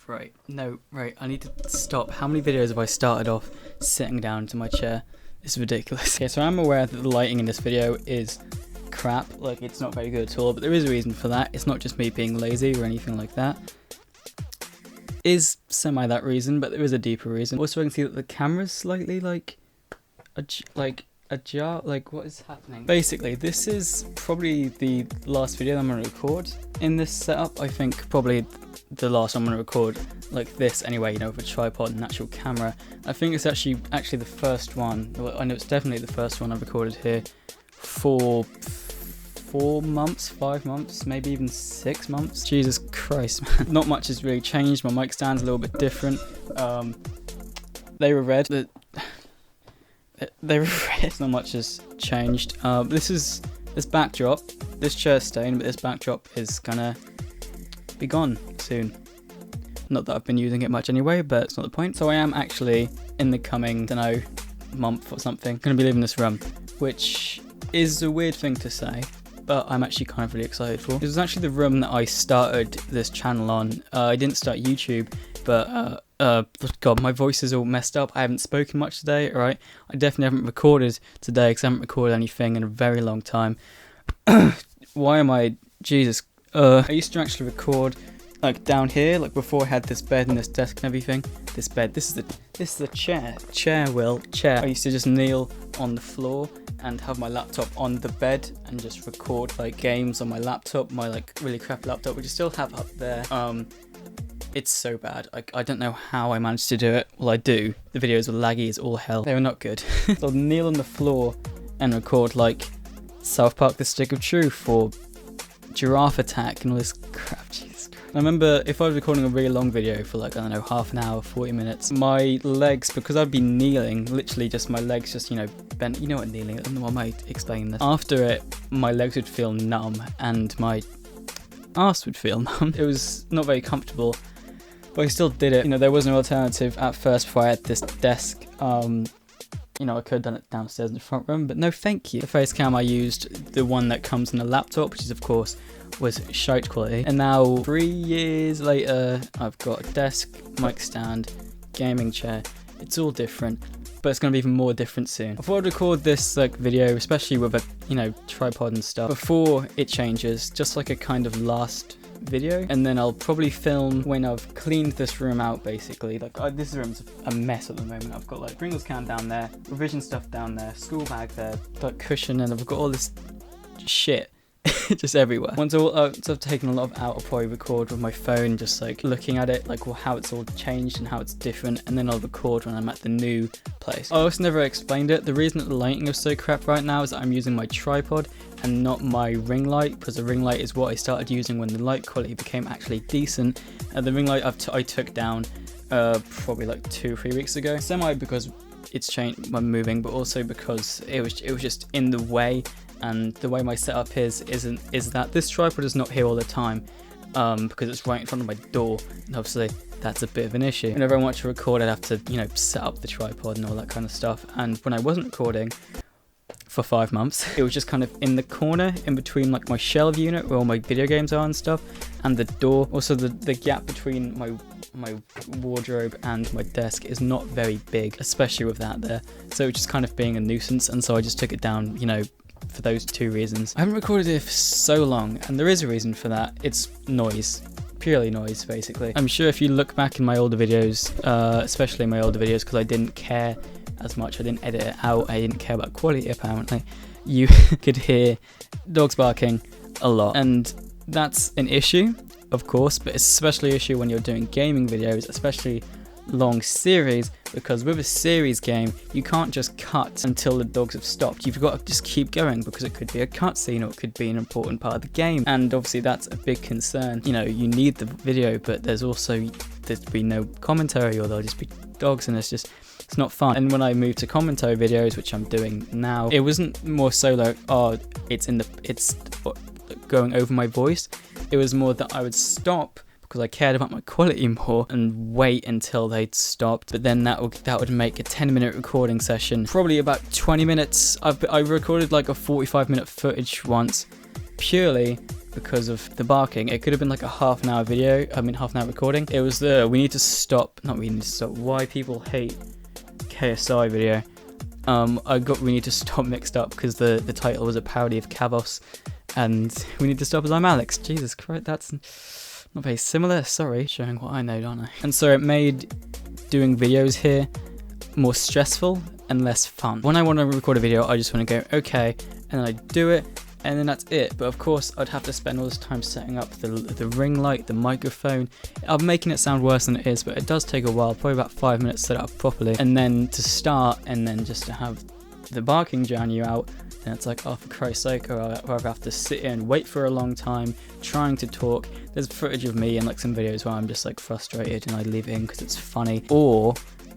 Right, no, right, I need to stop. How many videos have I started off sitting down to my chair? It's ridiculous. Okay, so I'm aware that the lighting in this video is crap, like it's not very good at all, but there is a reason for that. It's not just me being lazy or anything like that. Is semi that reason, but there is a deeper reason. Also, I can see that the camera's slightly like ajar. Like, what is happening? Basically, this is probably the last video I'm going to record in this setup. I think probably the last one I'm going to record like this anyway, you know, with a tripod and actual camera. I think it's actually the first one. Well, I know it's definitely the first one I've recorded here for 4 months, 5 months, maybe even 6 months. Jesus Christ, man. Not much has really changed. My mic stand's a little bit different. They were red. They were red. Not much has changed. This backdrop, this chair's staying, but this backdrop is gonna be gone soon. Not that I've been using it much anyway, but it's not the point. So I am actually, in the coming, month or something, gonna be leaving this room, which is a weird thing to say, but I'm actually kind of really excited for. This was actually the room that I started this channel on. I didn't start YouTube, but God, my voice is all messed up. I haven't spoken much today, alright? I definitely haven't recorded today because I haven't recorded anything in a very long time. Why am I... Jesus. I used to actually record like down here, like before I had this bed and this desk and everything. This bed, this is the chair. Chair. I used to just kneel on the floor and have my laptop on the bed and just record like games on my laptop, my like really crappy laptop, which I still have up there. It's so bad. I don't know how I managed to do it. Well, I do. The videos were laggy as all hell. They were not good. So I'll kneel on the floor and record like South Park: The Stick of Truth or Giraffe Attack and all this crap. Jesus Christ. I remember if I was recording a really long video for like, I don't know, half an hour, 40 minutes, my legs, because I'd be kneeling, literally just my legs just, you know, bent. You know what kneeling is? Why am I explaining this? After it, my legs would feel numb and my arse would feel numb. It was not very comfortable, but I still did it. You know, there was no alternative at first before I had this desk. You know, I could have done it downstairs in the front room, but no thank you. The face cam I used, the one that comes in a laptop, which is of course was shite quality. And now 3 years later, I've got a desk, mic stand, gaming chair. It's all different, but it's going to be even more different soon. I thought I'd record this like video, especially with a, you know, tripod and stuff, before it changes, just like a kind of last video, and then I'll probably film when I've cleaned this room out, basically. Like, this room's a mess at the moment. I've got like Pringles can down there, revision stuff down there, school bag there, like cushion, and I've got all this shit just everywhere. Once I've taken a lot of out, I'll probably record with my phone, just like looking at it, like how it's all changed and how it's different, and then I'll record when I'm at the new place. I also never explained it. The reason that the lighting is so crap right now is that I'm using my tripod and not my ring light, because the ring light is what I started using when the light quality became actually decent. The ring light I took down probably like 2 or 3 weeks ago, semi because it's changed when moving, but also because it was just in the way. And the way my setup is that this tripod is not here all the time, because it's right in front of my door, and obviously that's a bit of an issue. Whenever I want to record, I'd have to, you know, set up the tripod and all that kind of stuff. And when I wasn't recording for 5 months, it was just kind of in the corner in between like my shelf unit where all my video games are and stuff, and the door. Also the gap between my wardrobe and my desk is not very big, especially with that there, so it's just kind of being a nuisance, and so I just took it down, you know, for those 2 reasons. I haven't recorded it for so long, and there is a reason for that. It's noise. Purely noise, basically. I'm sure if you look back in my older videos, especially my older videos, because I didn't care as much, I didn't edit it out, I didn't care about quality apparently, you could hear dogs barking a lot. And that's an issue, of course, but it's especially an issue when you're doing gaming videos, especially long series, because with a series game you can't just cut until the dogs have stopped. You've got to just keep going, because it could be a cutscene or it could be an important part of the game, and obviously that's a big concern. You know, you need the video, but there's to be no commentary, or there'll just be dogs, and it's not fun. And when I moved to commentary videos, which I'm doing now, it wasn't more so like, oh, it's going over my voice. It was more that I would stop because I cared about my quality more and wait until they'd stopped. But then that would make a 10-minute recording session probably about 20 minutes. I recorded like a 45-minute footage once, purely because of the barking. It could have been like a half an hour recording. It was the we need to stop why people hate KSI video. I got we need to stop mixed up because the title was a parody of Kavos, and we need to stop as I'm Alex. Jesus Christ, that's not very similar. Sorry, showing what I know, don't I? And so it made doing videos here more stressful and less fun. When I want to record a video, I just want to go okay, and then I do it, and then that's it. But of course, I'd have to spend all this time setting up the ring light, the microphone. I'm making it sound worse than it is, but it does take a while, probably about 5 minutes to set it up properly. And then to start, and then just to have the barking drown you out, then it's like, oh, for Christ's sake, or I have to sit here and wait for a long time, trying to talk. There's footage of me in like some videos where I'm just like frustrated and I leave it in because it's funny. Or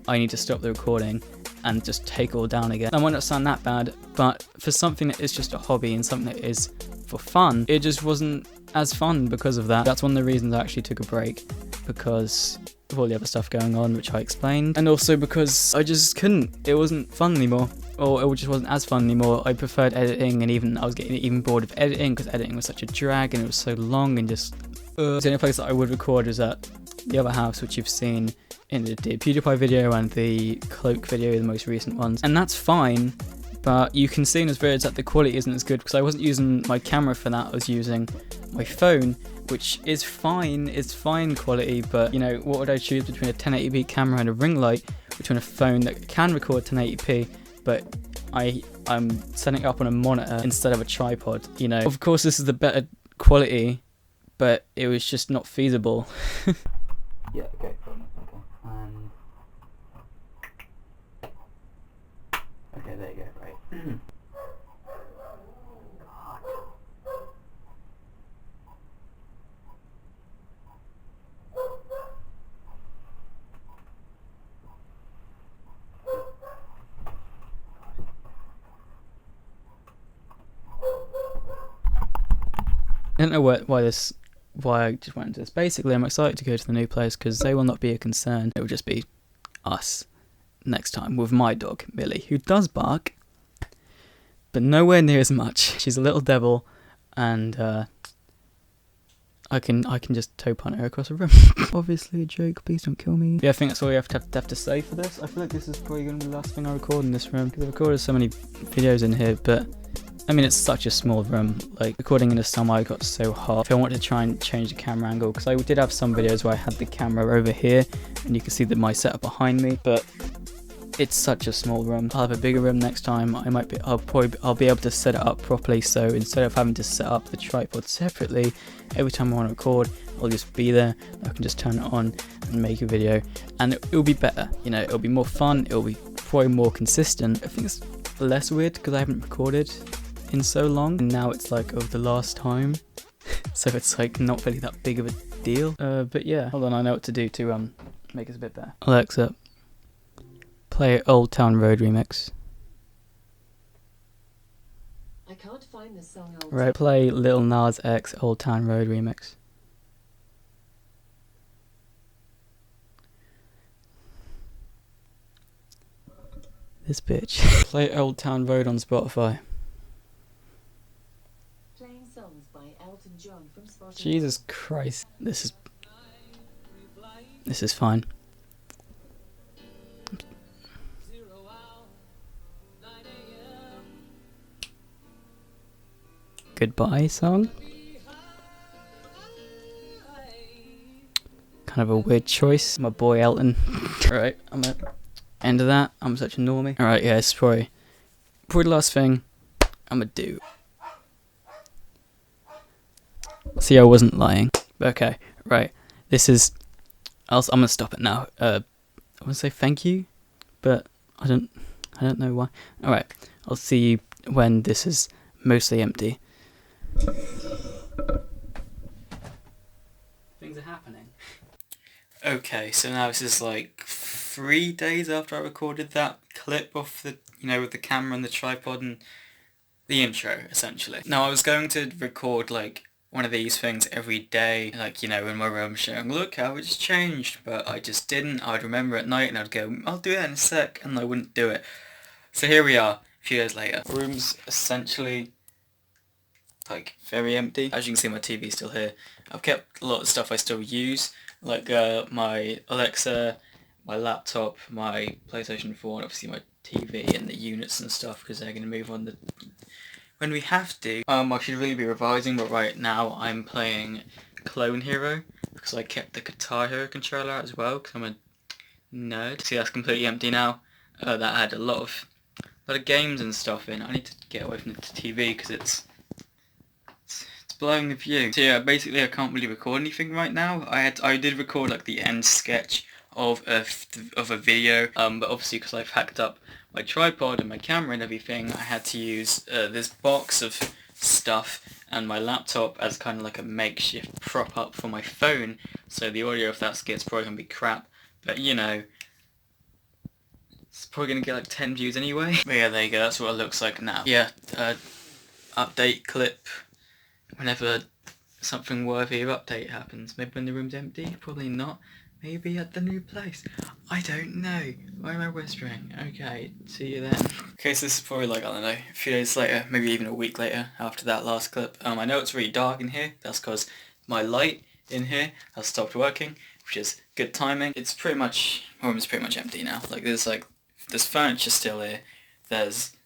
I need to stop the recording and just take all down again. I might not sound that bad, but for something that is just a hobby and something that is for fun, it just wasn't as fun because of that. That's one of the reasons I actually took a break, because of all the other stuff going on, which I explained, and also because I just couldn't. It wasn't fun anymore, or it just wasn't as fun anymore. I preferred editing, and I was getting even bored of editing because editing was such a drag and it was so long and just. The only place that I would record is at the other house, which you've seen in the PewDiePie video and the Cloak video, the most recent ones, and that's fine. But you can see in his videos that the quality isn't as good because I wasn't using my camera for that. I was using my phone, which is fine. It's fine quality, but you know, what would I choose between a 1080p camera and a ring light? Between a phone that can record 1080p, but I'm setting it up on a monitor instead of a tripod. You know, of course, this is the better quality, but it was just not feasible. Yeah. Okay. Okay, there you go, right. I don't know why I just went into this. Basically, I'm excited to go to the new place because they will not be a concern. It will just be us next time with my dog Millie, who does bark, but nowhere near as much. She's a little devil, and I can just toe punt her across a room. Obviously a joke. Please don't kill me. Yeah, I think that's all we have to say for this. I feel like this is probably going to be the last thing I record in this room because I've recorded so many videos in here, but. I mean, it's such a small room. Like, recording in the summer, I got so hot. If I wanted to try and change the camera angle, because I did have some videos where I had the camera over here, and you can see that my setup behind me, but it's such a small room. I'll have a bigger room next time. I'll be able to set it up properly, so instead of having to set up the tripod separately, every time I want to record, I'll just be there. I can just turn it on and make a video, and it'll be better. You know, it'll be more fun. It'll be probably more consistent. I think it's less weird because I haven't recorded in so long, and now it's like of the last time, so it's like not really that big of a deal. But yeah, hold on, I know what to do to make it a bit better. Alexa, play Old Town Road remix. I can't find the song. Right, play Lil Nas X Old Town Road remix. This bitch. Play Old Town Road on Spotify. Songs by Elton John from Spotify. Jesus Christ. This is fine. Goodbye song. Kind of a weird choice. My boy Elton. Alright, I'm at end of that. I'm such a normie. Alright, yeah, it's probably the last thing I'm gonna do. See, I wasn't lying. Okay, right. This is. I'm gonna stop it now. I want to say thank you, but I don't know why. All right. I'll see you when this is mostly empty. Things are happening. Okay, so now this is like 3 days after I recorded that clip off the, with the camera and the tripod and the intro, essentially. Now I was going to record like one of these things every day, like, in my room showing, look how it's changed, but I just didn't. I'd remember at night and I'd go, I'll do that in a sec, and I wouldn't do it. So here we are, a few years later. Room's essentially like very empty. As you can see, my TV's still here. I've kept a lot of stuff I still use, like my Alexa, my laptop, my PlayStation 4, and obviously my TV and the units and stuff, because they're going to move on when we have to. I should really be revising, but right now I'm playing Clone Hero, because I kept the Guitar Hero controller out as well, because I'm a nerd. See, that's completely empty now. That had a lot of games and stuff in. I need to get away from the TV because it's blowing the view. So yeah, basically I can't really record anything right now. I did record like the end sketch of a video, but obviously because I've hacked up my tripod and my camera and everything, I had to use this box of stuff and my laptop as kind of like a makeshift prop up for my phone. So the audio of that skit's probably gonna be crap, but you know, it's probably gonna get like 10 views anyway. But yeah, there you go. That's what it looks like now. Yeah, update clip. Whenever something worthy of update happens. Maybe when the room's empty, probably not. Maybe at the new place. I don't know. Why am I whispering? Okay, see you then. Okay, so this is probably like, I don't know, a few days later, maybe even a week later after that last clip. I know it's really dark in here. That's because my light in here has stopped working, which is good timing. It's pretty much, my room is pretty much empty now. Like there's furniture still here. There's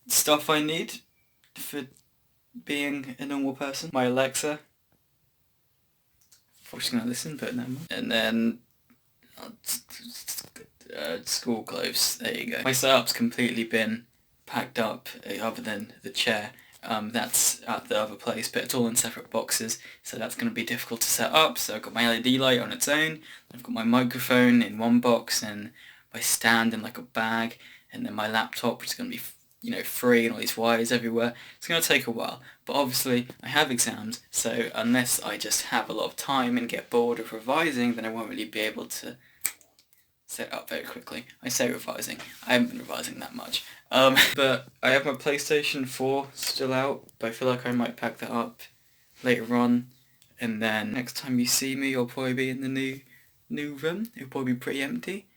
stuff I need for being a normal person. My Alexa. I'm just gonna listen, but no more. And then school clothes. There you go. My setup's completely been packed up, other than the chair. That's at the other place, but it's all in separate boxes, so that's going to be difficult to set up. So I've got my LED light on its own. I've got my microphone in one box, and my stand in like a bag, and then my laptop, which is going to be free, and all these wires everywhere. It's going to take a while, but obviously I have exams, so unless I just have a lot of time and get bored of revising, then I won't really be able to set up very quickly. I say revising, I haven't been revising that much. But I have my PlayStation 4 still out, but I feel like I might pack that up later on, and then next time you see me, I'll probably be in the new room. It'll probably be pretty empty,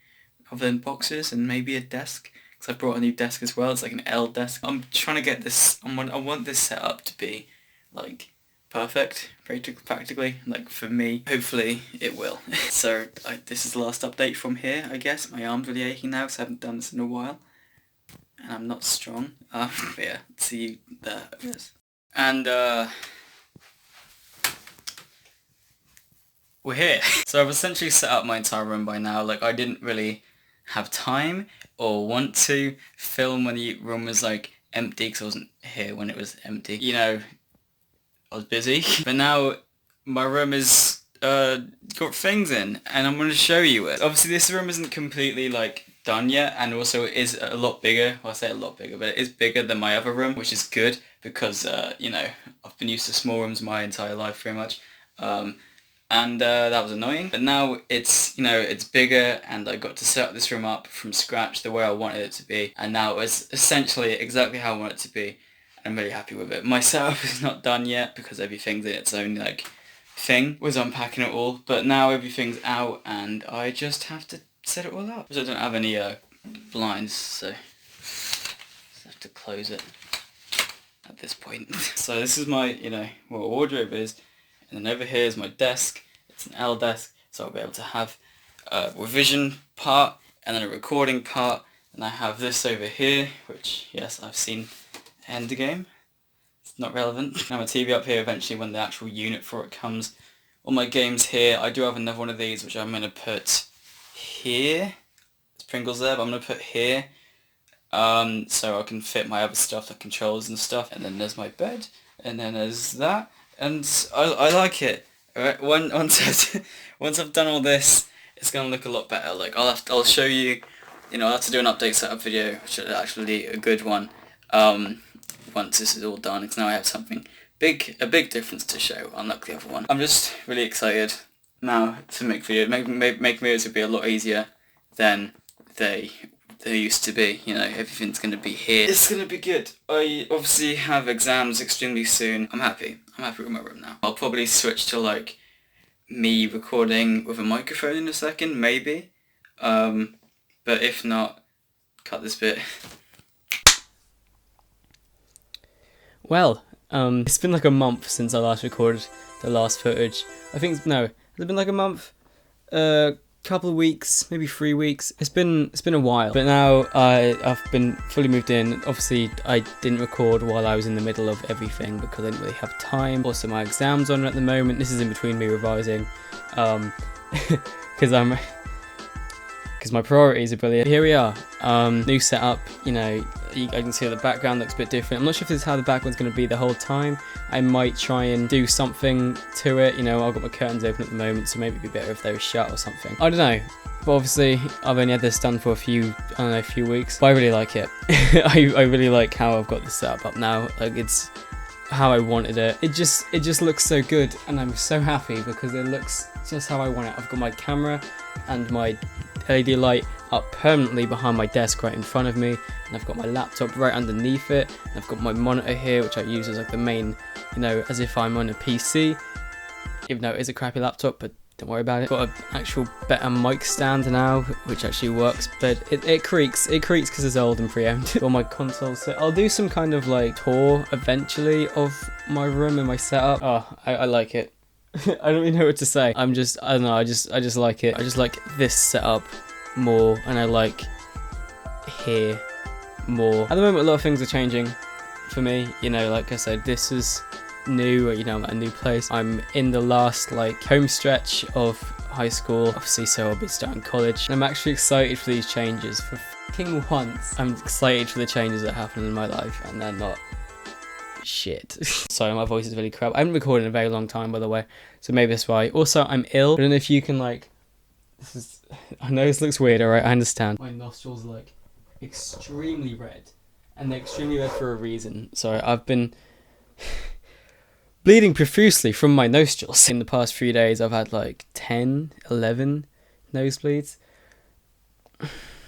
other than boxes and maybe a desk. I brought a new desk as well. It's like an L desk. I'm trying to get this. I want this set up to be like perfect, practically. Like for me, hopefully it will. So this is the last update from here. I guess my arm's really aching now because I haven't done this in a while, and I'm not strong. But yeah, see you there. Yes. And we're here. So I've essentially set up my entire room by now. Like I didn't really have time or want to film when the room was like empty, because I wasn't here when it was empty. I was busy. But now my room is got things in, and I'm going to show you it. Obviously this room isn't completely like done yet, and also it is a lot bigger. Well, I say a lot bigger, but it is bigger than my other room, which is good because I've been used to small rooms my entire life pretty much. And that was annoying, but now it's bigger, and I got to set up this room up from scratch the way I wanted it to be, and now it's essentially exactly how I want it to be, and I'm really happy with it. My setup is not done yet because everything's in its own thing. Was unpacking it all, but now everything's out, and I just have to set it all up. Because I don't have any blinds, so just have to close it at this point. So this is my what a wardrobe is. And then over here is my desk. It's an L desk, so I'll be able to have a revision part and then a recording part. And I have this over here, which, yes, I've seen Endgame. It's not relevant. I have a TV up here eventually when the actual unit for it comes. All my games here. I do have another one of these, which I'm going to put here. There's Pringles there, but I'm going to put here. So I can fit my other stuff, like controls and stuff. And then there's my bed. And then there's that. And I like it. Alright, once I've done all this, it's gonna look a lot better. Like I'll show you. I'll have to do an update setup video, which is actually a good one. Once this is all done, because now I have something a big difference to show, unlike the other one. I'm just really excited now to make videos. Make videos would be a lot easier than they used to be. Everything's going to be here. It's going to be good. I obviously have exams extremely soon. I'm happy with my room now. I'll probably switch to me recording with a microphone in a second, maybe. But if not, cut this bit. Well, It's been like a month since I last recorded the last footage. I think, no, has it been like a month? Couple of weeks, maybe 3 weeks. It's been a while, but now I've been fully moved in. Obviously I didn't record while I was in the middle of everything because I didn't really have time. Also my exams on at the moment. This is in between me revising, because my priorities are brilliant. Here we are, new setup. You know, I can see the background looks a bit different. I'm not sure if this is how the background's going to be the whole time. I might try and do something to it. You know, I've got my curtains open at the moment, so maybe it'd be better if they were shut or something. I don't know. But obviously, I've only had this done for a few weeks. But I really like it. I really like how I've got this setup up now. Like, it's how I wanted it. It just looks so good, and I'm so happy because it looks just how I want it. I've got my camera and my LED light up permanently behind my desk right in front of me, and I've got my laptop right underneath it, and I've got my monitor here, which I use as like the main, you know, as if I'm on a PC, even though it is a crappy laptop, but don't worry about it. Got an actual better mic stand now, which actually works, but it creaks because it's old and pre-owned. Got my console set. I'll do some kind of like tour eventually of my room and my setup. Oh, I like it. I don't really know what to say. I don't know, I just like it. I just like this setup more, and I like here more. At the moment, a lot of things are changing for me. You know, like I said, this is new, you know, I'm at a new place. I'm in the last like home stretch of high school, obviously, so I'll be starting college. I'm actually excited for these changes. For fucking once, I'm excited for the changes that happen in my life, and they're not shit. Sorry, my voice is really crap. I haven't recorded in a very long time, by the way, so maybe that's why. Also, I'm ill. I don't know if you can like, I know this looks weird, alright, I understand. My nostrils are like extremely red, and they're extremely red for a reason. Sorry, I've been bleeding profusely from my nostrils. In the past few days, I've had like 10, 11 nosebleeds.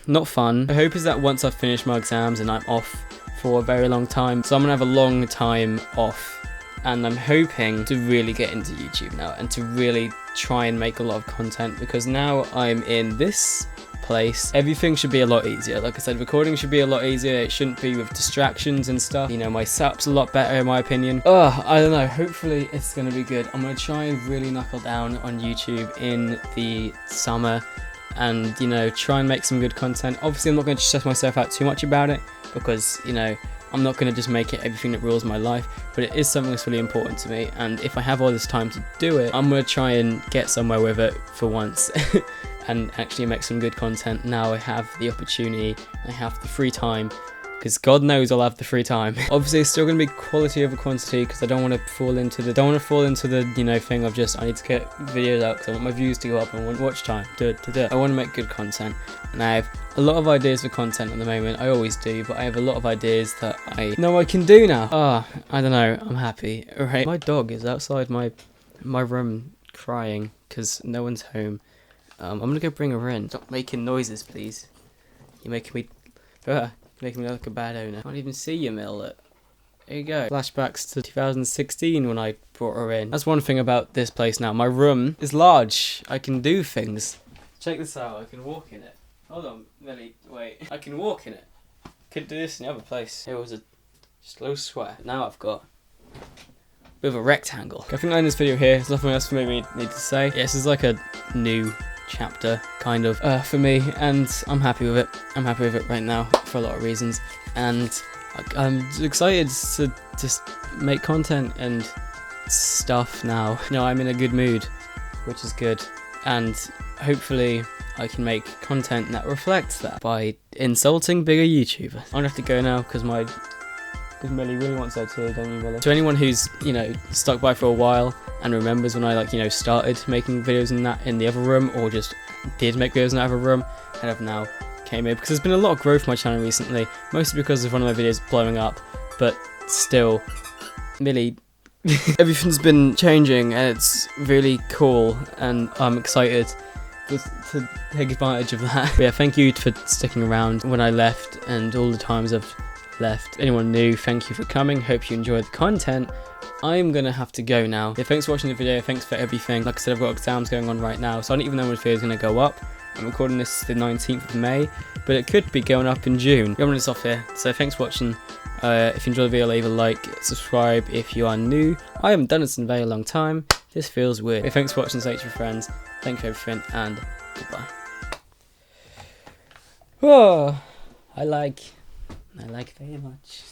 Not fun. My hope is that once I've finished my exams and I'm off for a very long time, so I'm gonna have a long time off, and I'm hoping to really get into YouTube now and to really try and make a lot of content, because now I'm in this place, everything should be a lot easier. Like I said, recording should be a lot easier. It shouldn't be with distractions and stuff. You know, my setup's a lot better in my opinion. I don't know, hopefully it's gonna be good. I'm gonna try and really knuckle down on YouTube in the summer and, you know, try and make some good content. Obviously I'm not going to stress myself out too much about it, because, you know, I'm not going to just make it everything that rules my life, but it is something that's really important to me, and if I have all this time to do it, I'm going to try and get somewhere with it for once and actually make some good content. Now I have the opportunity, I have the free time, because God knows I'll have the free time. Obviously it's still going to be quality over quantity, because I don't want to fall into the you know, thing of just I need to get videos out because I want my views to go up and I want watch time. I want to make good content, and I have a lot of ideas for content at the moment. I always do, but I have a lot of ideas that I know I can do now. I don't know, I'm happy. Alright, my dog is outside my room crying because no one's home. I'm gonna go bring her in. Stop making noises, please. You're making me making me look like a bad owner. I can't even see you, Millet. There you go. Flashbacks to 2016 when I brought her in. That's one thing about this place now. My room is large. I can do things. Check this out. I can walk in it. Hold on, Millie. Wait. I can walk in it. Couldn't do this in the other place. It was just a little square. Now I've got a bit of a rectangle. I think I end this video here. There's nothing else for me need to say. Yeah, this is like a new chapter kind of for me, and I'm happy with it. I'm happy with it right now for a lot of reasons, and I'm excited to just make content and stuff now. You know, I'm in a good mood, which is good, and hopefully I can make content that reflects that by insulting bigger YouTubers. I'm gonna have to go now because Millie really wants her to, don't you, Millie? To anyone who's, you know, stuck by for a while and remembers when I, like, you know, started making videos in the other room, or just did make videos in that other room and have now came here, because there's been a lot of growth on my channel recently, mostly because of one of my videos blowing up, but still, Millie, everything's been changing and it's really cool, and I'm excited to take advantage of that. But yeah, thank you for sticking around when I left and all the times I've left. Anyone new, thank you for coming. Hope you enjoyed the content. I'm gonna have to go now. Yeah, thanks for watching the video, thanks for everything. Like I said, I've got exams going on right now, so I don't even know when this video is gonna go up. I'm recording this the 19th of May, but it could be going up in June. I'm running this off here, so thanks for watching. If you enjoyed the video, leave a like, subscribe if you are new. I haven't done this in a very long time. This feels weird. Thanks for watching, thanks for friends. Thanks for everything, and goodbye. Oh, I like very much.